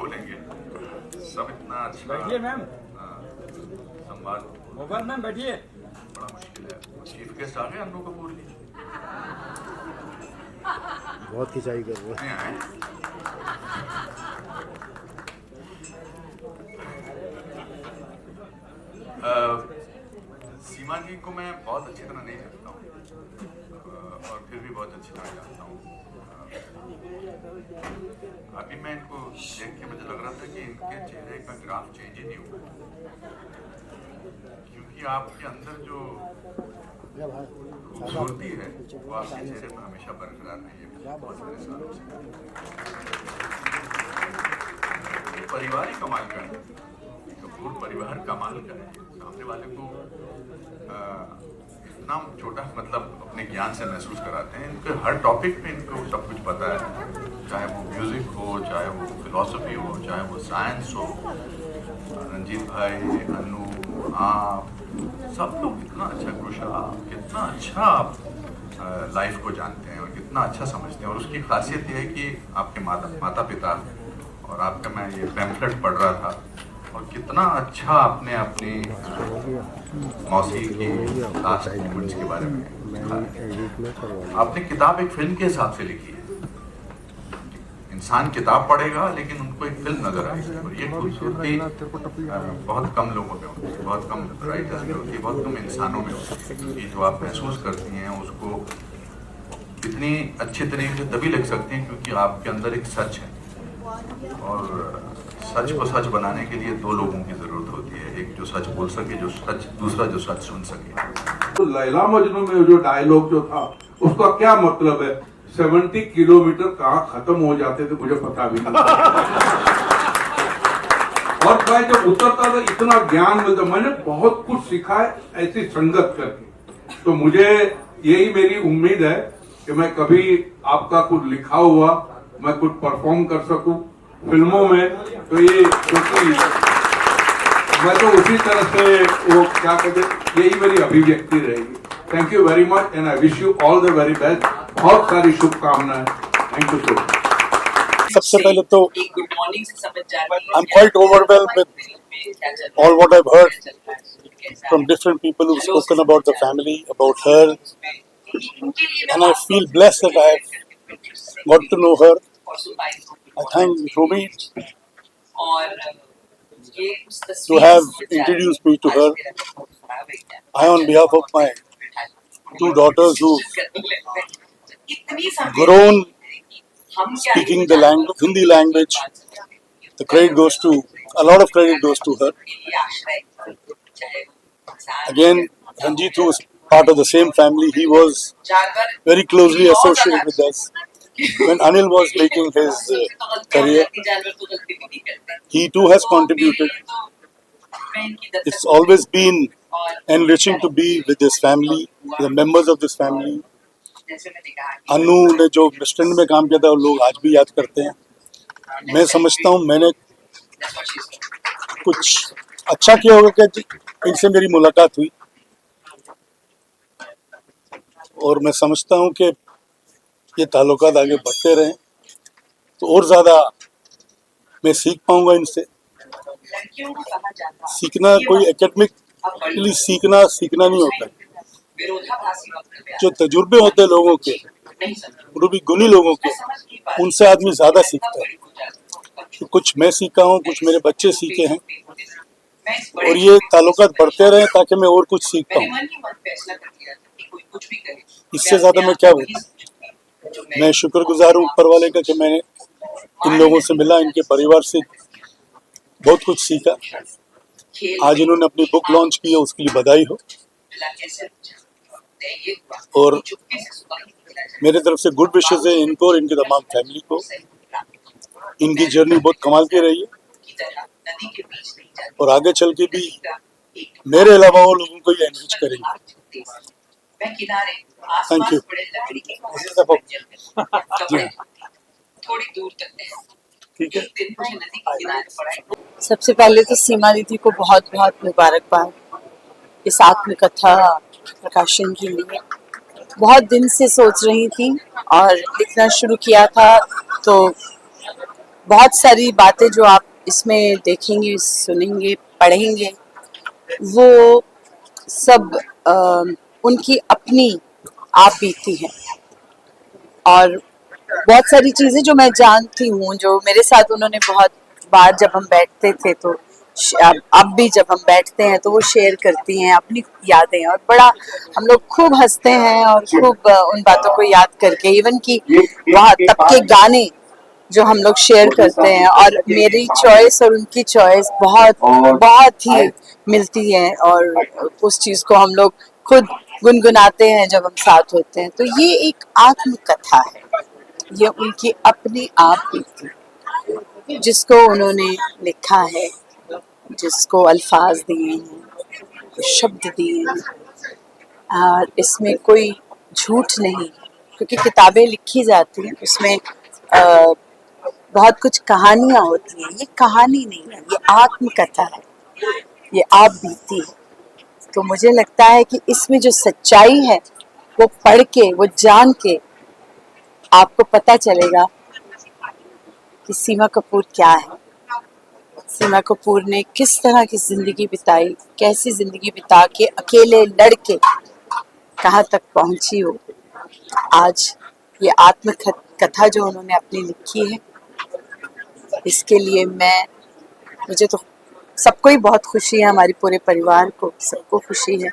बोलेंगे। सब इतना अच्छा बैठिए मैम। संवाद मोबाइल मैम बैठिए। बड़ा मुश्किल है। चीफ गेस्ट आ गए अन्नू कपूर जी, बहुत खिंचाई कर रहे नहीं आए। सीमा जी को मैं बहुत अच्छी तरह नहीं जानता हूँ और फिर भी बहुत अच्छी तरह जानता हूँ। अभी मैं इनको देख के मुझे लग रहा था कि इनके चेहरे का ग्राफ चेंज ही नहीं हुआ, क्योंकि आपके अंदर जो खूबसूरती है वो आपके चेहरे पर हमेशा बरकरार रही है बहुत सारे सालों से। परिवार ही कमाल का है, कपूर परिवार कमाल का है। सामने वाले को इतना छोटा मतलब अपने ज्ञान से महसूस कराते हैं। इनके हर टॉपिक में इनको सब कुछ पता है, चाहे वो म्यूजिक हो, चाहे वो फिलॉसफी हो, चाहे वो साइंस हो। रंजीत भाई, अनु, आप सब लोग कितना अच्छा, कुशा कितना अच्छा आप लाइफ को जानते हैं और कितना अच्छा समझते हैं। और उसकी खासियत यह है कि आपके माता पिता और आपका, मैं ये पैम्फलेट पढ़ रहा था और कितना अच्छा आपने अपनी मौसी की लास्ट मोमेंट्स के बारे में लिखा है। आपने किताब एक फिल्म के हिसाब से लिखी है। इंसान किताब पढ़ेगा लेकिन उनको एक फिल्म नजर आएगी, और ये खूबसूरती बहुत कम लोगों में होती है, बहुत कम राइटर्स में होती है, बहुत कम इंसानों में होती है। कि जो आप महसूस करती हैं उसको इतनी अच्छे तरीके से तभी लिख सकती हैं क्योंकि आपके अंदर एक सच है, और सच को सच बनाने के लिए दो लोगों की जरूरत होती है, एक जो सच बोल सके, जो सच, दूसरा जो सच सुन सके। तो लैला मजनू में जो डायलॉग जो था उसका क्या मतलब है? 70 किलोमीटर कहाँ खत्म हो जाते थे मुझे पता भी नहीं। और भाई जब उतरता था इतना ज्ञान मिलता, मैंने बहुत कुछ सीखा है ऐसी संगत करके। तो मुझे यही मेरी उम्मीद है कि मैं कभी आपका कुछ लिखा हुआ मैं कुछ परफॉर्म कर सकूं फिल्मों में। तो ये क्योंकि मैं तो उसी तरह से वो क्या कहते, यही मेरी अभिव्यक्ति रहेगी। Thank you very much and I wish you all the very best. बहुत सारी शुभकामनाएं। Thank you so much. सबसे पहले तो I am quite overwhelmed with all what I've heard from different people who've spoken about the family, about her, and I feel blessed that I have got to know her. I thank Ruby to have introduced me to her. I, on behalf of my two daughters who've grown speaking the language, Hindi language, the credit goes to, a lot of credit goes to her. Again, Ranjit, who is part of the same family, he was very closely associated with us. When Anil was making his career, he too has contributed. It's always been enriching to be with this family, the members of this family. अनु ने जो western में काम किया था वो लोग आज भी याद करते हैं। मैं समझता हूँ मैंने कुछ अच्छा किया होगा कि इनसे मेरी मुलाकात हुई, और मैं समझता हूँ कि ये ताल्लुकात आगे बढ़ते रहें तो और ज़्यादा मैं सीख पाऊंगा इनसे। सीखना कोई एकेडमिकली सीखना नहीं होता, जो तजुर्बे होते हैं लोगों के, वो भी गुणी लोगों के, उनसे आदमी ज़्यादा सीखता है। तो कुछ मैं सीखा हूँ, कुछ मेरे बच्चे सीखे हैं, और ये ताल्लुकात बढ़ते रहे ताकि मैं और कुछ सीख पाऊँ। इससे ज़्यादा मैं क्या बोलूँ। मैं शुक्रगुजार हूँ ऊपर वाले का कि मैंने इन लोगों से मिला, इनके परिवार से बहुत कुछ सीखा। आज इन्होंने अपनी बुक लॉन्च की है, उसके लिए बधाई हो। और मेरे तरफ से गुड विशेस है इनको और इनकी तमाम फैमिली को। इनकी जर्नी बहुत कमाल की रही है और आगे चल के भी मेरे अलावा वो लोगों को ये एनरिच करेंगे। Thank you. ठीक है। सबसे पहले तो सीमा दीदी को बहुत बहुत मुबारकबाद इस आत्मकथा प्रकाशन के लिए। बहुत दिन से सोच रही थी और लिखना शुरू किया था, तो बहुत सारी बातें जो आप इसमें देखेंगे, सुनेंगे, पढ़ेंगे, वो सब उनकी अपनी आप बीती है। और बहुत सारी चीजें जो मैं जानती हूँ, जो मेरे साथ उन्होंने बहुत बार जब हम बैठते थे तो अब भी जब हम बैठते हैं तो वो शेयर करती हैं अपनी यादें, और बड़ा हम लोग खूब हंसते हैं और खूब उन बातों को याद करके, इवन कि वहाँ तब के गाने जो हम लोग शेयर करते हैं, और मेरी चॉइस और उनकी चॉइस बहुत बहुत ही मिलती है, और उस चीज को हम लोग खुद गुनगुनाते हैं जब हम साथ होते हैं। तो ये एक आत्मकथा है, ये उनकी अपनी आप बीती जिसको उन्होंने लिखा है, जिसको अल्फाज दिए हैं, शब्द दिए हैं, और इसमें कोई झूठ नहीं, क्योंकि किताबें लिखी जाती हैं उसमें बहुत कुछ कहानियां होती हैं। ये कहानी नहीं है, ये आत्मकथा है, ये आप बीती है। तो मुझे लगता है कि इसमें जो सच्चाई है वो पढ़ के, वो जान के आपको पता चलेगा कि सीमा कपूर क्या है, सीमा कपूर ने किस तरह की जिंदगी बिताई, कैसी जिंदगी बिता के अकेले लड़के कहाँ तक पहुंची हो। आज ये आत्मकथा जो उन्होंने अपनी लिखी है, इसके लिए मुझे तो सबको ही बहुत खुशी है, हमारे पूरे परिवार को सबको खुशी है,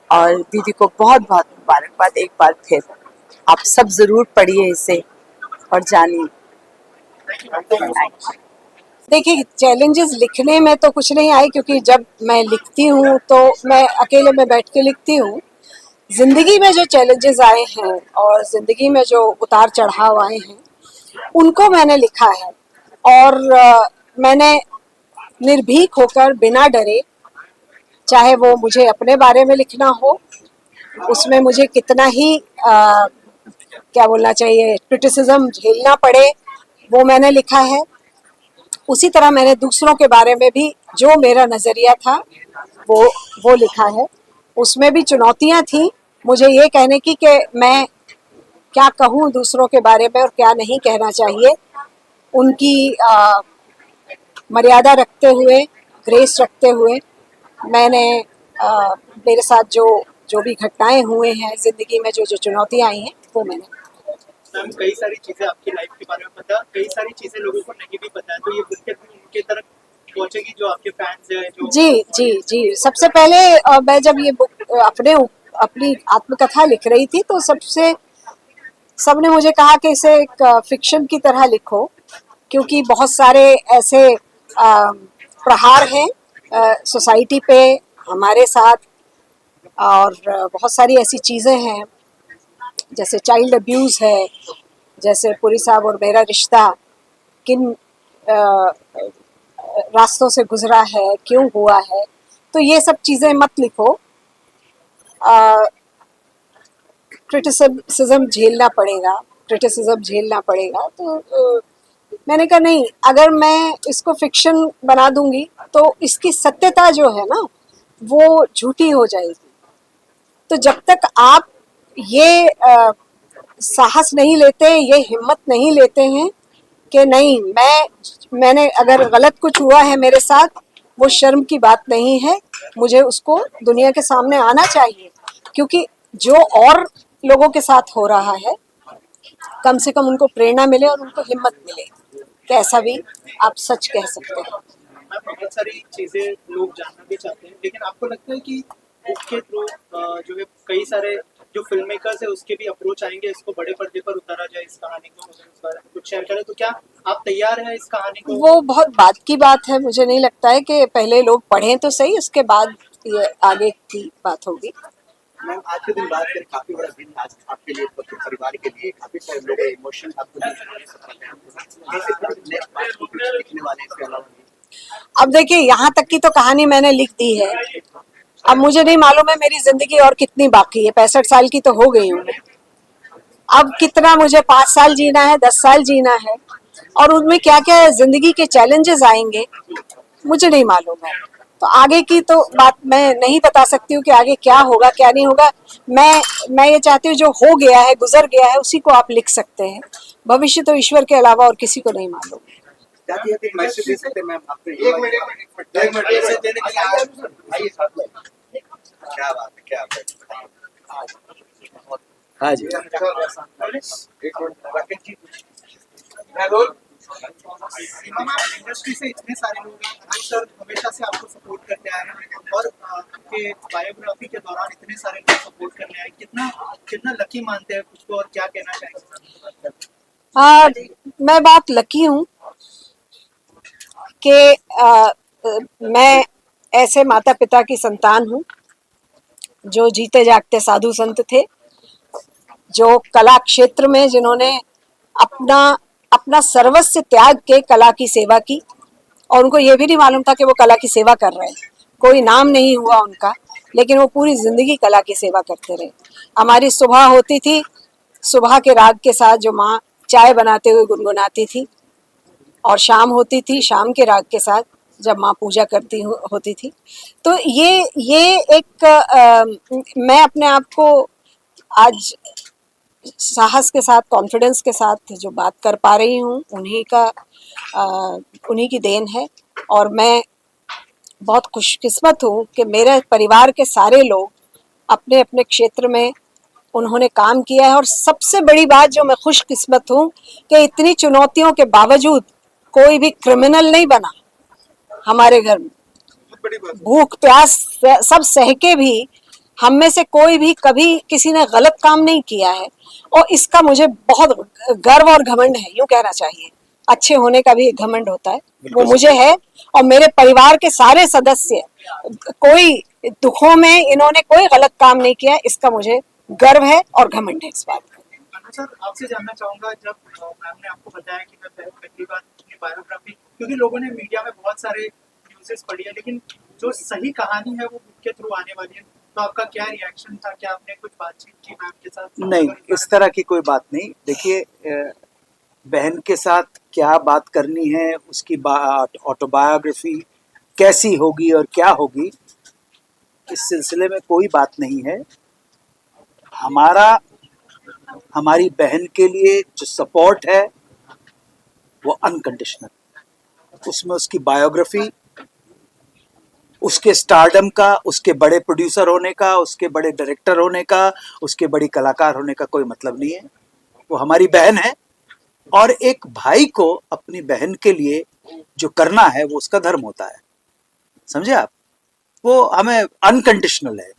और दीदी को बहुत बहुत मुबारकबाद एक बार फिर। आप सब जरूर पढ़िए इसे और जानिए। देखिए, चैलेंजेस लिखने में तो कुछ नहीं आए, क्योंकि जब मैं लिखती हूँ तो मैं अकेले में बैठ के लिखती हूँ। जिंदगी में जो चैलेंजेस आए हैं और जिंदगी में जो उतार चढ़ाव आए हैं उनको मैंने लिखा है, और मैंने निर्भीक होकर बिना डरे, चाहे वो मुझे अपने बारे में लिखना हो, उसमें मुझे कितना ही क्या बोलना चाहिए, क्रिटिसिज्म झेलना पड़े, वो मैंने लिखा है। उसी तरह मैंने दूसरों के बारे में भी जो मेरा नज़रिया था वो लिखा है। उसमें भी चुनौतियां थी मुझे ये कहने की कि मैं क्या कहूँ दूसरों के बारे में और क्या नहीं कहना चाहिए। उनकी मर्यादा रखते हुए, ग्रेस रखते हुए, मैंने मेरे साथ जो भी घटनाएं हुए हैं ज़िंदगी में, जो चुनौतियां आई हैं, वो मैंने। मैम, कई सारी चीजें आपकी लाइफ के बारे में पता, कई सारी चीजें लोगों को नहीं भी पता है, तो ये बुक उनके तरफ पहुंचेगी जो आपके फैंस हैं जो। जी। सबसे पहले मैं जब ये बुक अपनी आत्मकथा लिख रही थी तो सबने मुझे कहा कि इसे एक फिक्शन की तरह लिखो, क्योंकि बहुत सारे ऐसे प्रहार हैं सोसाइटी पे हमारे साथ, और बहुत सारी ऐसी चीज़ें हैं जैसे चाइल्ड अब्यूज़ है, जैसे पुरी साहब और मेरा रिश्ता किन रास्तों से गुजरा है, क्यों हुआ है, तो ये सब चीज़ें मत लिखो। क्रिटिसिज्म झेलना पड़ेगा। तो मैंने कहा नहीं, अगर मैं इसको फिक्शन बना दूंगी तो इसकी सत्यता जो है ना वो झूठी हो जाएगी। तो जब तक आप ये साहस नहीं लेते, ये हिम्मत नहीं लेते हैं कि नहीं, मैंने अगर गलत कुछ हुआ है मेरे साथ, वो शर्म की बात नहीं है, मुझे उसको दुनिया के सामने आना चाहिए, क्योंकि जो और लोगों के साथ हो रहा है कम से कम उनको प्रेरणा मिले और उनको हिम्मत मिले कि ऐसा भी आप सच कह सकते हैं। बहुत सारी चीजें लोग जानना भी चाहते हैं, लेकिन आपको लगता है कि बुक के थ्रू जो है कई सारे जो फिल्म मेकर्स है उसके भी अप्रोच आएंगे, इसको बड़े पर्दे पर उतारा जाए, इस कहानी को इस बारे में कुछ शेयर करें, तो क्या आप तैयार हैं इस कहानी को? वो बहुत बात की बात है, मुझे नहीं लगता है कि पहले लोग पढ़ें तो सही, उसके बाद ये आगे की बात होगी। मैम, आज के दिन बात करें, काफी बड़ा दिन आज आपके लिए, आपके परिवार के लिए, काफी सारे लोग इमोशन आपको लिखने वाले इसके अलावा। अब देखिए, यहाँ तक की तो कहानी मैंने लिख दी है, अब मुझे नहीं मालूम है मेरी जिंदगी और कितनी बाकी है। 65 साल की तो हो गई हूँ मैं, अब कितना मुझे 5 साल जीना है, 10 साल जीना है, और उनमें क्या क्या जिंदगी के चैलेंजेस आएंगे मुझे नहीं मालूम है। तो आगे की तो बात मैं नहीं बता सकती हूँ कि आगे क्या होगा क्या नहीं होगा। मैं ये चाहती हूँ जो हो गया है, गुजर गया है, उसी को आप लिख सकते हैं। भविष्य तो ईश्वर के अलावा और किसी को नहीं मालूम। क्या दिया थे मैसेज दे सकते हैं मैम आपने? एक मिनट मैसेज देने के लिए आइए साथ में। क्या बात है, क्या बात है। हाँ जी एक मिनट राकेश जी। सीमा मैम, इंडस्ट्री से इतने सारे लोग हैं, अनिल सर हमेशा से आपको सपोर्ट करते आए हैं और आपके बायोग्राफी के दौरान इतने सारे लोग सपोर्ट करने आए, कितना कितना लकी मानते हैं खुद को और क्या कहना चाहेंगे? मैं बात लकी हूँ कि मैं ऐसे माता पिता की संतान हूँ जो जीते जागते साधु संत थे, जो कला क्षेत्र में जिन्होंने अपना सर्वस्व त्याग के कला की सेवा की, और उनको ये भी नहीं मालूम था कि वो कला की सेवा कर रहे हैं, कोई नाम नहीं हुआ उनका, लेकिन वो पूरी जिंदगी कला की सेवा करते रहे। हमारी सुबह होती थी, सुबह के राग के साथ जो माँ चाय बनाते हुए गुनगुनाती थी, और शाम होती थी शाम के राग के साथ जब माँ पूजा करती होती थी। तो ये एक मैं अपने आप को आज साहस के साथ, कॉन्फिडेंस के साथ जो बात कर पा रही हूँ, उन्हीं की देन है। और मैं बहुत खुशकिस्मत हूँ कि मेरे परिवार के सारे लोग अपने अपने क्षेत्र में उन्होंने काम किया है। और सबसे बड़ी बात जो मैं खुशकिस्मत हूँ कि इतनी चुनौतियों के बावजूद कोई भी क्रिमिनल नहीं बना हमारे घर में। भूख प्यास सब सह के भी हम में से कोई भी कभी किसी ने गलत काम नहीं किया है, और इसका मुझे बहुत गर्व और घमंड है, यूं कहना चाहिए। अच्छे होने का भी एक घमंड होता है, वो मुझे है। और मेरे परिवार के सारे सदस्य, कोई दुखों में इन्होंने कोई गलत काम नहीं किया, इसका मुझे गर्व है और घमंड है इस बात का। सर, आपसे जानना चाहूंगा, जब मैम ने आपको बताया कि मैं पहली बार अपनी बायोग्राफी, क्योंकि लोगों ने मीडिया में बहुत सारे न्यूज़ेस पढ़ी है, लेकिन जो सही कहानी है वो बुक के थ्रू आने वाली है, तो आपका क्या रिएक्शन था? क्या आपने कुछ बातचीत की मैम के साथ? नहीं, इस तरह की कोई बात नहीं। देखिए, बहन के साथ क्या बात करनी है, उसकी ऑटोबायोग्राफी कैसी होगी और क्या होगी, इस सिलसिले में कोई बात नहीं है। हमारी बहन के लिए जो सपोर्ट है वो अनकंडीशनल, उसमें उसकी बायोग्राफी, उसके स्टारडम का, उसके बड़े प्रोड्यूसर होने का, उसके बड़े डायरेक्टर होने का, उसके बड़ी कलाकार होने का कोई मतलब नहीं है। वो हमारी बहन है, और एक भाई को अपनी बहन के लिए जो करना है वो उसका धर्म होता है, समझे आप? वो हमें अनकंडीशनल है।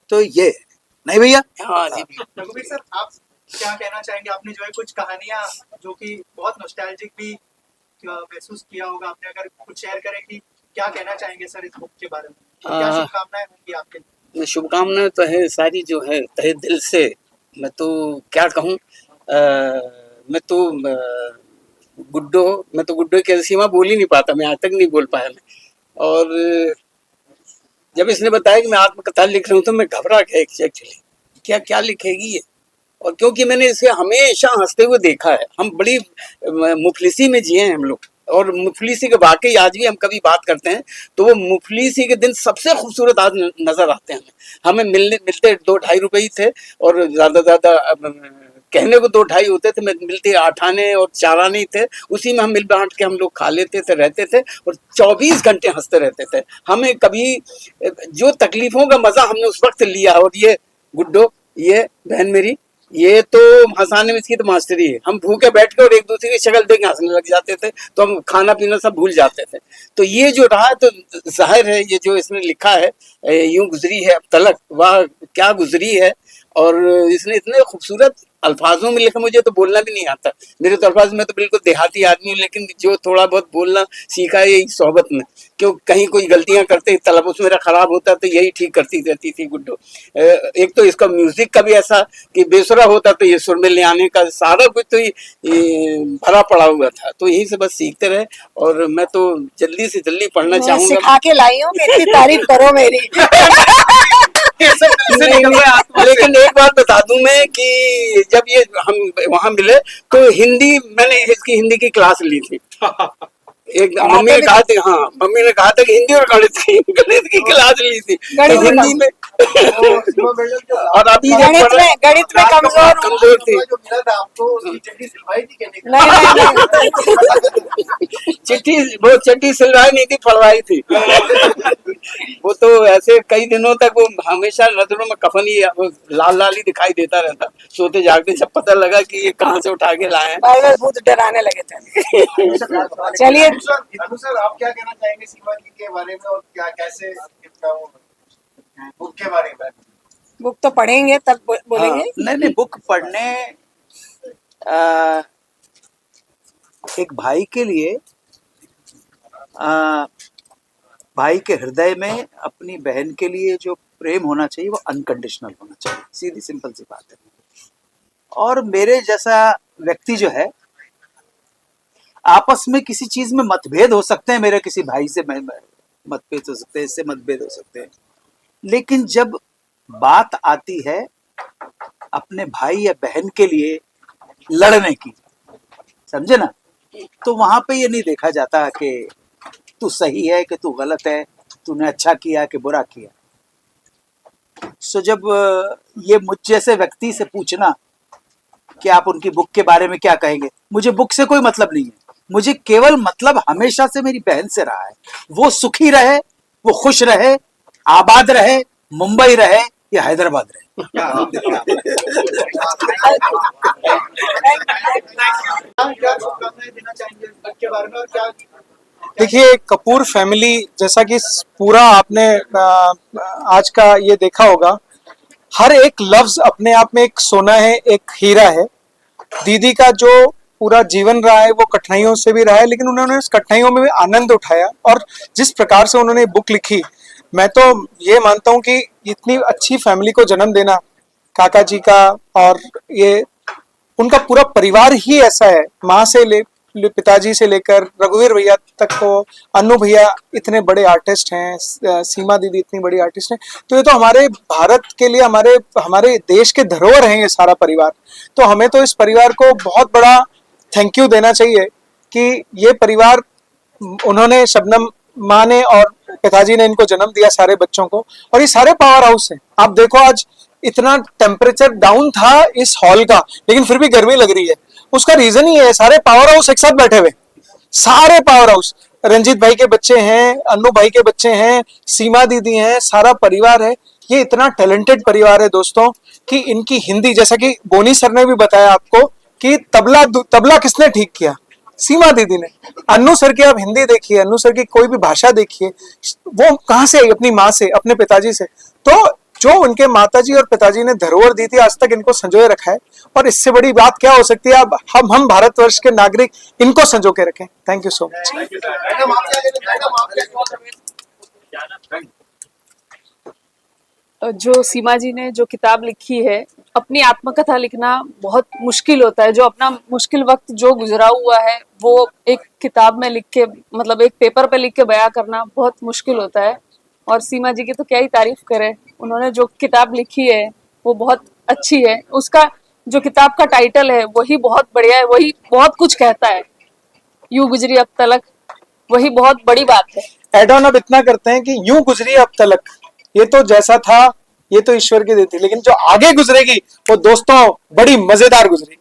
तो ये नहीं भैया। हाँ जी। रघुवीर सर, आप क्या कहना चाहेंगे? आपने जो है कुछ कहानियां जो कि बहुत नॉस्टैल्जिक भी महसूस किया होगा आपने, अगर कुछ शेयर करें कि क्या कहना चाहेंगे सर इस बुक के बारे में? क्या शुभकामनाएं होंगी आपके लिए? शुभकामनाएं तो है सारी, जो है तहे दिल से। मैं तो क्या कहूँ, मैं तो गुड्डो की सीमा बोल ही नहीं पाता, मैं आज तक नहीं बोल पाया मैं। और जब इसने बताया कि मैं आत्मकथा लिख रहा हूँ तो मैं घबरा गया एक्चुअली, क्या लिखेगी ये। और क्योंकि मैंने इसे हमेशा हंसते हुए देखा है, हम बड़ी मुफलिसी में जिए हैं हम लोग, और मुफलिसी के वाकई आज भी हम कभी बात करते हैं तो वो मुफलिसी के दिन सबसे खूबसूरत आज नजर आते हैं हमें। मिलते 2-2.5 रुपए ही थे, और ज्यादा कहने को 2-2.5 होते थे, मिलते 8 आने और 4 आने ही थे। उसी में हम मिल बांट के हम लोग खा लेते थे, रहते थे, और 24 घंटे हंसते रहते थे। हमें कभी जो तकलीफों का मजा हमने उस वक्त लिया, और ये गुड्डो, ये बहन मेरी, ये तो हंसाने में इसकी तो मास्टरी है। हम भूखे बैठ के और एक दूसरे की शक्ल देख के हंसने लग जाते थे, तो हम खाना पीना सब भूल जाते थे। तो ये जो रहा, तो जाहिर है ये जो इसने लिखा है, यूं गुजरी है अब तलक, वाह क्या गुजरी है। और इसने इतने खूबसूरत अल्फाजों में लिखा, मुझे तो बोलना भी नहीं आता। मेरे तो अल्फाज में तो बिल्कुल देहाती आदमी हूँ, लेकिन जो थोड़ा बहुत बोलना सीखा है यही सोहबत में। क्यों कहीं कोई गलतियां करते, तलफ़ुज़ मेरा खराब होता तो यही ठीक करती रहती थी गुड्डो। एक तो इसका म्यूजिक का भी ऐसा कि बेसुरा होता तो ये सुर में ले आने का सारा कुछ तो ये भरा पड़ा हुआ था। तो यहीं से बस सीखते रहे, और मैं तो जल्दी से जल्दी पढ़ना चाहूंगा। सिखा के लाई हूँ कि इतनी तारीफ करो मेरी। लेकिन एक बात बता दूं मैं कि जब ये हम वहां मिले तो मैंने इसकी हिंदी की क्लास ली थी। एक मम्मी ने कहा था कि हिंदी और गणित की क्लास ली थी। तो और अभी जब गणित में कमजोर हूँ। कमजोर थी। चिट्ठी वो चिट्ठी सिलवाई नहीं थी, फड़वाई थी। वो तो ऐसे कई दिनों तक वो हमेशा नजरों में कफन ही वो लाल लाल ही दिखाई देता रहता। सोते जागते जब पता लगा कि ये कहाँ से उठा के लाए हैं। बार बहुत डराने लगे थे। चलिए सर, आप क्या कहना चाहेंगे सीमा जी के बारे में और क्या कैसे बुक के बारे में? बुक तो पढ़ेंगे तब बोलेंगे। नहीं, बुक पढ़ने एक भाई के लिए भाई के हृदय में अपनी बहन के लिए जो प्रेम होना चाहिए वो अनकंडीशनल होना चाहिए, सीधी सिंपल सी बात है। और मेरे जैसा व्यक्ति जो है, आपस में किसी चीज में मतभेद हो सकते हैं, मेरे किसी भाई से मतभेद हो सकते हैं, इससे मतभेद हो सकते हैं, लेकिन जब बात आती है अपने भाई या बहन के लिए लड़ने की, समझे ना, तो वहां पे ये नहीं देखा जाता कि तू सही है कि तू गलत है, तूने अच्छा किया कि बुरा किया। सो जब ये मुझ जैसे व्यक्ति से पूछना कि आप उनकी बुक के बारे में क्या कहेंगे, मुझे बुक से कोई मतलब नहीं है। मुझे केवल मतलब हमेशा से मेरी बहन से रहा है। वो सुखी रहे, वो खुश रहे, आबाद रहे, मुंबई रहे या हैदराबाद रहे। क्या शुभकामनाएं देना चाहेंगे बुक के बारे में और क्या? देखिए, कपूर फैमिली, जैसा कि पूरा आपने आज का ये देखा होगा, हर एक लफ्ज अपने आप में एक सोना है, एक हीरा है। दीदी का जो पूरा जीवन रहा है वो कठिनाइयों से भी रहा है, लेकिन उन्होंने उस कठिनाइयों में भी आनंद उठाया। और जिस प्रकार से उन्होंने बुक लिखी, मैं तो ये मानता हूँ कि इतनी अच्छी फैमिली को जन्म देना, काका जी का और ये उनका पूरा परिवार ही ऐसा है, माँ से पिताजी से लेकर रघुवीर भैया तक, को अन्नू भैया इतने बड़े आर्टिस्ट हैं, सीमा दीदी इतनी बड़ी आर्टिस्ट हैं, तो ये तो हमारे भारत के लिए, हमारे देश के धरोहर हैं ये सारा परिवार। तो हमें तो इस परिवार को बहुत बड़ा थैंक यू देना चाहिए कि ये परिवार, उन्होंने, शबनम माँ ने और पिताजी ने इनको जन्म दिया सारे बच्चों को, और ये सारे पावर हाउस हैं। आप देखो आज इतना टेम्परेचर डाउन था इस हॉल का, लेकिन फिर भी गर्मी लग रही है। उसका रीजन ही है सारे पावर हाउस एक साथ बैठे हुए, सारे पावर हाउस। रंजीत भाई के बच्चे हैं, अन्नू भाई के बच्चे हैं, सीमा दीदी हैं, सारा परिवार है। ये इतना टैलेंटेड परिवार है दोस्तों कि इनकी हिंदी, जैसा कि बोनी सर ने भी बताया आपको कि तबला किसने ठीक किया, सीमा दीदी ने। अन्नू सर की आप हिंदी देखिए, अन्नू सर की कोई भी भाषा देखिए, वो कहाँ से आई? अपनी माँ से, अपने पिताजी से। तो जो उनके माताजी और पिताजी ने धरोहर दी थी, आज तक इनको संजोए रखा है, और इससे बड़ी बात क्या हो सकती है? अब हम भारतवर्ष के नागरिक इनको संजो के रखें। Thank you so much. जो सीमा जी ने जो किताब लिखी है, अपनी आत्मकथा लिखना बहुत मुश्किल होता है। जो अपना मुश्किल वक्त जो गुजरा हुआ है वो एक किताब में लिख के, मतलब एक पेपर पे लिख के बयां करना बहुत मुश्किल होता है। और सीमा जी की तो क्या ही तारीफ करें, उन्होंने जो किताब लिखी है वो बहुत अच्छी है। उसका जो किताब का टाइटल है वही बहुत बढ़िया है, वही बहुत कुछ कहता है। यूं गुजरी अब तलक, वही बहुत बड़ी बात है। एड ऑन अब इतना करते हैं कि यूं गुजरी अब तलक, ये तो जैसा था ये तो ईश्वर की देती, लेकिन जो आगे गुजरेगी वो दोस्तों बड़ी मजेदार गुजरेगी।